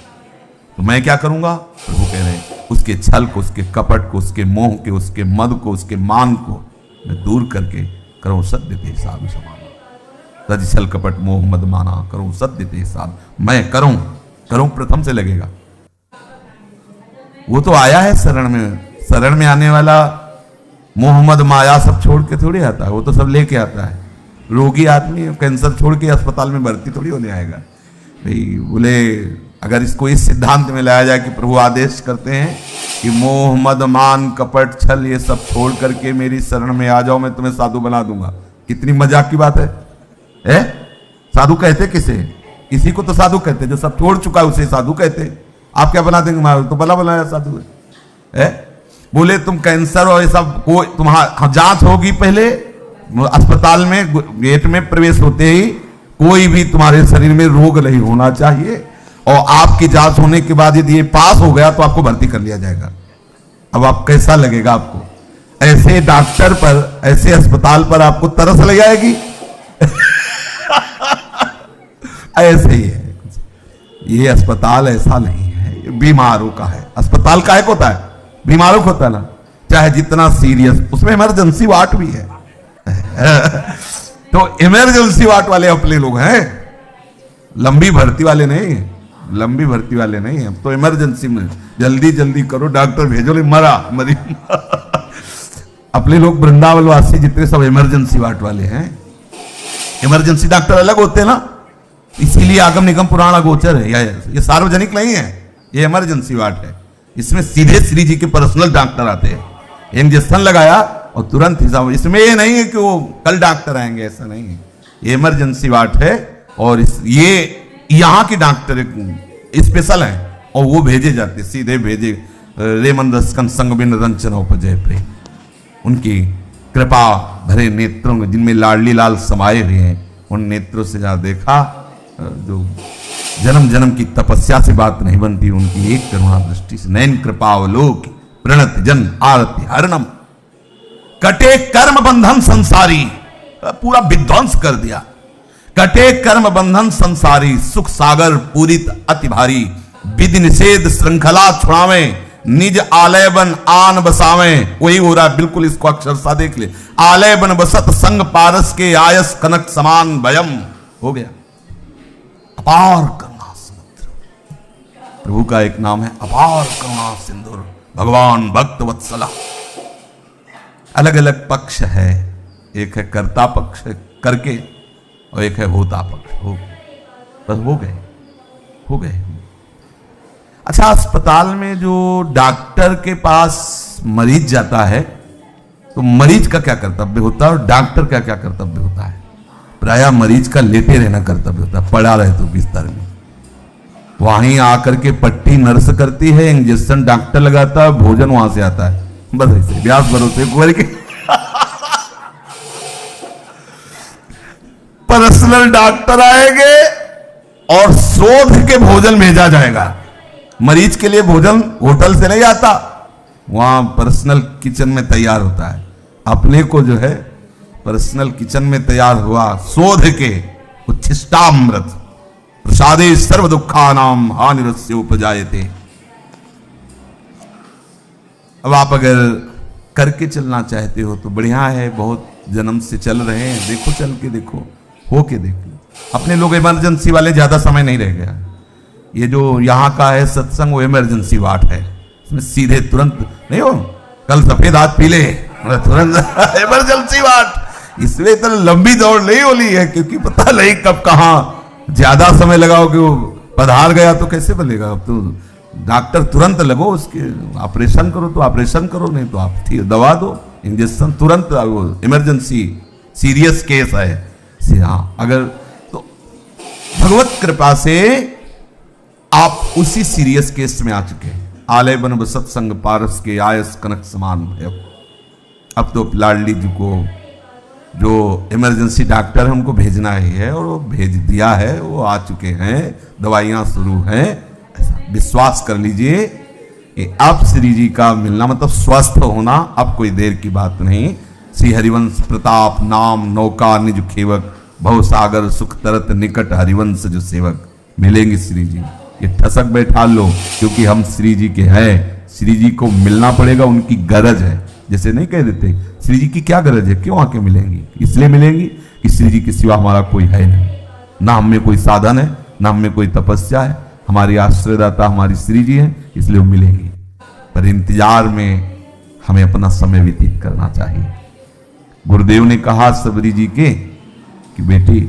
तो मैं क्या करूंगा, प्रभु कह रहे हैं, उसके छल को, उसके कपट को, उसके मोह के, उसके मद को, उसके मान को मैं दूर करके करूं सत्य ते साधु समान। तज छल कपट मोह मद माना, करूं सत्य ते साधु, मैं करूं प्रथम से लगेगा। वो तो आया है शरण में, शरण में आने वाला मोह मद माया सब छोड़ के थोड़ी आता है, वो तो सब लेके आता है। रोगी आदमी कैंसर छोड़ के अस्पताल में भर्ती थोड़ी होने आएगा भाई। बोले अगर इसको इस सिद्धांत में लाया जाए कि प्रभु आदेश करते हैं कि मोह मद मान कपट छल ये सब छोड़ करके मेरी शरण में आ जाओ, मैं तुम्हें साधु बना दूंगा, कितनी मजाक की बात है? साधु कहते किसे? इसी को तो साधु कहते, जो सब छोड़ चुका है उसे साधु कहते। आप क्या बना देंगे, तो भला बनाया साधु है। बोले तुम कैंसर और ये सब को तुम्हारा जांच होगी, पहले अस्पताल में गेट में प्रवेश होते ही कोई भी तुम्हारे शरीर में रोग नहीं होना चाहिए, और आपकी जांच होने के बाद यदि ये पास हो गया तो आपको भर्ती कर लिया जाएगा। अब आप कैसा लगेगा आपको? ऐसे डॉक्टर पर, ऐसे अस्पताल पर आपको तरस लग जाएगी। ऐसे ही है, ये अस्पताल ऐसा नहीं है, ये बीमारों का है। अस्पताल काहे को होता है? बीमारों को होता है ना, चाहे जितना सीरियस, उसमें इमरजेंसी वार्ड भी है। तो इमरजेंसी वार्ड वाले अपने लोग हैं, लंबी भर्ती वाले नहीं, लंबी भर्ती वाले नहीं है। तो इमरजेंसी में जल्दी जल्दी करो, डॉक्टर भेजो, ले मरा मरी। अपने लोग वृंदावन वासी जितने सब इमरजेंसी वार्ड वाले हैं। इमरजेंसी डॉक्टर अलग होते हैं ना, इसीलिए आगम निगम पुराण अगोचर है। ये सार्वजनिक नहीं है, ये इमरजेंसी वार्ड है। इसमें सीधे श्री जी के पर्सनल डॉक्टर आते हैं, इंजेक्शन लगाया और तुरंत हिसाब। इसमें ये नहीं है कि वो कल डॉक्टर आएंगे, ऐसा नहीं है। ये इमरजेंसी वार्ड है, और ये यहाँ के डॉक्टर स्पेशल हैं, और वो भेजे जाते, सीधे भेजे। रेमन रसकन संग बिन रंचन उपजय प्रेम, उनकी कृपा भरे नेत्रों में जिनमें लाडली लाल समाये हुए हैं, उन नेत्रों से जहाँ देखा, जो जन्म जन्म की तपस्या से बात नहीं बनती, उनकी एक करुणा दृष्टि से नयन कृपावलोक प्रणत जन आरती हरणम, कटे कर्म बंधन संसारी, पूरा विध्वंस कर दिया। कटे कर्म बंधन संसारी, सुख सागर पूरित अति भारी, विधि निषेध श्रृंखला छुड़ावे, निज आलय बन आन बसावे। वही हो रहा है बिल्कुल, इसको अक्षरशः देख ले। आलय बन बसत संग पारस के, आयस कनक समान भयम। हो गया अपार करुणा समुद्र। प्रभु का एक नाम है अपार करुणा सिंधुर, भगवान भक्त वत्सला। अलग अलग पक्ष है, एक है कर्ता पक्ष करके और एक है होता पक्ष। हो बस हो गए। अच्छा, अस्पताल में जो डॉक्टर के पास मरीज जाता है तो मरीज का क्या कर्तव्य होता है और डॉक्टर का क्या कर्तव्य होता है? प्रायः मरीज का लेटे रहना कर्तव्य होता है, पड़ा रहे तो बिस्तर में। वहीं आकर के पट्टी नर्स करती है, इंजेक्शन डॉक्टर लगाता है, भोजन वहां से आता है। बस ऐसे व्यास भरोसे करके पर्सनल डॉक्टर आएंगे और शोध के भोजन भेजा जाएगा। मरीज के लिए भोजन होटल से नहीं आता, वहां पर्सनल किचन में तैयार होता है। अपने को जो है पर्सनल किचन में तैयार हुआ शोध के उच्छिष्टामृत प्रसादे सर्व दुखानाम हानिरस्य उपजायते। अब आप अगर करके चलना चाहते हो तो बढ़िया है, बहुत जन्म से चल रहे हैं, देखो चल के देखो, हो के देखो। अपने लोग इमरजेंसी वाले ज्यादा समय नहीं रह गया। ये जो यहाँ का है सत्संग, वो इमरजेंसी वार्ड है, इसमें सीधे तुरंत नहीं हो, कल सफेद हाथ पीले तुरंत इमरजेंसी वार्ड। इसलिए इतना लंबी दौड़ नहीं होली है, क्योंकि पता नहीं कब कहाँ ज्यादा समय लगाओगे, वो पधार गया तो कैसे बनेगा। अब तो डॉक्टर तुरंत लगो, उसके ऑपरेशन करो तो ऑपरेशन करो, नहीं तो आप दवा दो, इंजेक्शन तुरंत। इमरजेंसी सीरियस केस है। हाँ, अगर तो भगवत कृपा से आप उसी सीरियस केस में आ चुके हैं। आलय बन बसत संग पारस के, आयस कनक समान भय। अब तो लाडली जी को जो इमरजेंसी डॉक्टर है उनको भेजना ही है, और वो भेज दिया है, वो आ चुके हैं, दवाइयां शुरू हैं। ऐसा विश्वास कर लीजिए कि अब श्री जी का मिलना मतलब स्वस्थ होना अब कोई देर की बात नहीं। श्री हरिवंश प्रताप नाम नौका निज खेवक, भव सागर सुख तरत निकट हरिवंश जो सेवक। मिलेंगे श्री जी, ये ठसक बैठा लो, क्योंकि हम श्री जी के हैं। श्री जी को मिलना पड़ेगा, उनकी गरज है। जैसे नहीं कह देते श्री जी की क्या गरज है, क्यों आके मिलेंगी? इसलिए मिलेंगी कि श्री जी के सिवा हमारा कोई है नहीं, ना हम में कोई साधन है, ना हम में कोई तपस्या है। हमारी आश्रयदाता हमारी श्री जी है, इसलिए वो मिलेंगी। पर इंतजार में हमें अपना समय व्यतीत करना चाहिए। गुरुदेव ने कहा सबरी जी के कि बेटी,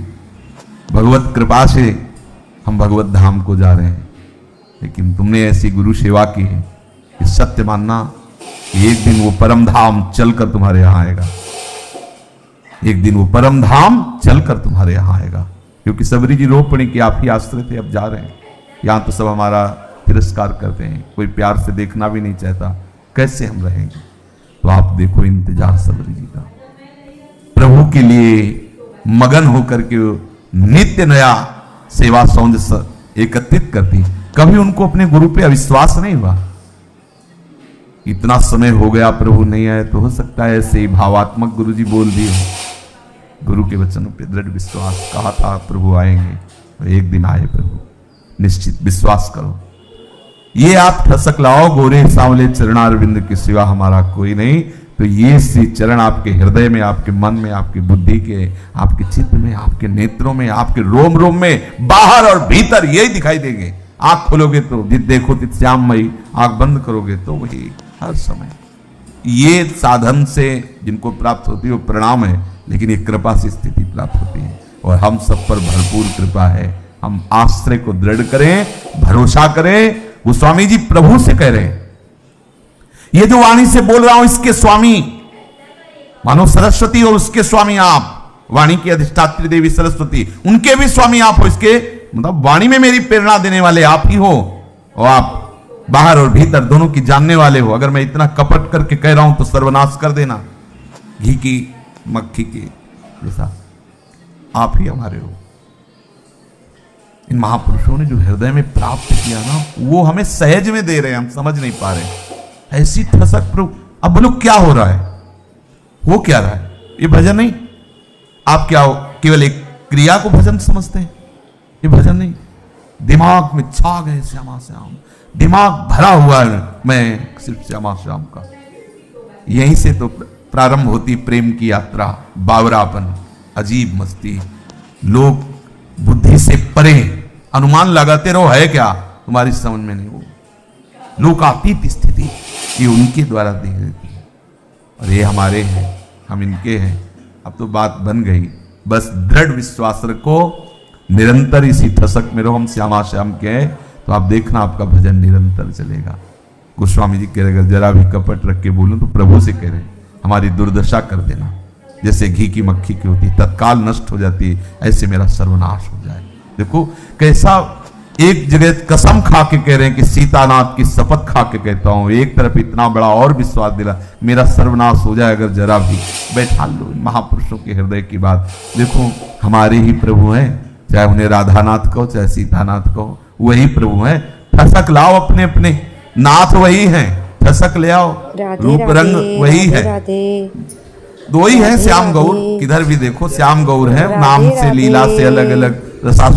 भगवत कृपा से हम भगवत धाम को जा रहे हैं, लेकिन तुमने ऐसी गुरु सेवा की है कि सत्य मानना कि एक दिन वो परम धाम चलकर तुम्हारे यहां आएगा। एक दिन वो परम धाम चलकर तुम्हारे यहां आएगा। क्योंकि सबरी जी रो पड़ी कि आप ही आश्रय थे, अब जा रहे हैं। यहां तो सब हमारा तिरस्कार करते हैं, कोई प्यार से देखना भी नहीं चाहता, कैसे हम रहेंगे? तो आप देखो इंतजार सबरी जी का, प्रभु के लिए मगन होकर के नित्य नया सेवा सौंद एकत्रित करती। कभी उनको अपने गुरु पे अविश्वास नहीं हुआ। इतना समय हो गया प्रभु नहीं आए, तो हो सकता है ऐसे ही भावात्मक गुरु जी बोल दिए, गुरु के वचनों पे दृढ़ विश्वास, कहा था प्रभु आएंगे, तो एक दिन आए प्रभु, निश्चित विश्वास करो। ये आप ठसक लाओ, गोरे सांवले चरणारविंद के सिवा हमारा कोई नहीं। तो ये श्री चरण आपके हृदय में, आपके मन में, आपकी बुद्धि के, आपके चित्त में, आपके नेत्रों में, आपके रोम रोम में, बाहर और भीतर यही दिखाई देंगे। आंख खोलोगे तो जित देखो तित श्याममयी, आंख बंद करोगे तो वही हर समय। ये साधन से जिनको प्राप्त होती है वो प्रणाम है, लेकिन ये कृपा से स्थिति प्राप्त होती है, और हम सब पर भरपूर कृपा है। हम आश्रय को दृढ़ करें, भरोसा करें। गोस्वामी जी प्रभु से कह रहे हैं, ये जो वाणी से बोल रहा हूं इसके स्वामी मानो सरस्वती, और उसके स्वामी आप, वाणी की अधिष्ठात्री देवी सरस्वती, उनके भी स्वामी आप हो। इसके मतलब वाणी में मेरी प्रेरणा देने वाले आप ही हो, और आप बाहर और भीतर दोनों की जानने वाले हो। अगर मैं इतना कपट करके कह रहा हूं तो सर्वनाश कर देना, घी की मक्खी की जैसा। आप ही हमारे हो। इन महापुरुषों ने जो हृदय में प्राप्त किया ना, वो हमें सहज में दे रहे हैं, हम समझ नहीं पा रहे। ऐसी ठसक प्रभु। अब बोलो क्या हो रहा है, हो क्या रहा है? ये भजन नहीं। आप क्या हो, केवल एक क्रिया को भजन समझते हैं? ये भजन नहीं। दिमाग में छा गए श्यामा श्याम, दिमाग भरा हुआ है मैं सिर्फ श्यामा श्याम का। यहीं से तो प्रारंभ होती प्रेम की यात्रा, बावरापन, अजीब मस्ती। लोग बुद्धि से परे अनुमान लगाते रहो है क्या, तुम्हारी समझ में नहीं हो। लोकातीत स्थिति ये उनके द्वारा दी जाती है और ये हमारे हैं, हम इनके हैं। अब तो बात बन गई। बस दृढ़ विश्वास रखो, निरंतर इसी ठसक में रहो। हम श्यामा श्याम के हैं तो आप देखना आपका भजन निरंतर चलेगा। गोस्वामी जी कह रहे जरा भी कपट रख के बोलूं तो प्रभु से कह रहे हमारी दुर्दशा कर देना। जैसे घी की मक्खी की होती तत्काल नष्ट हो जाती है, ऐसे मेरा सर्वनाश हो जाए। देखो कैसा एक जगह कसम खा के कह रहे हैं कि सीतानाथ की शपथ खा के कहता हूं, एक तरफ इतना बड़ा और विश्वास दिला मेरा सर्वनाश हो जाए अगर जरा भी। बैठा लो महापुरुषों के हृदय की बात। देखो हमारे ही प्रभु हैं, चाहे उन्हें राधानाथ कहो चाहे सीतानाथ कहो, वही प्रभु हैं। ठसक लाओ अपने अपने, नाथ वही हैं, ठसक ले आओ, रूप रंग वही है, दो ही है श्याम गौर। किधर भी देखो श्याम गौर है, नाम से लीला से अलग अलग रसा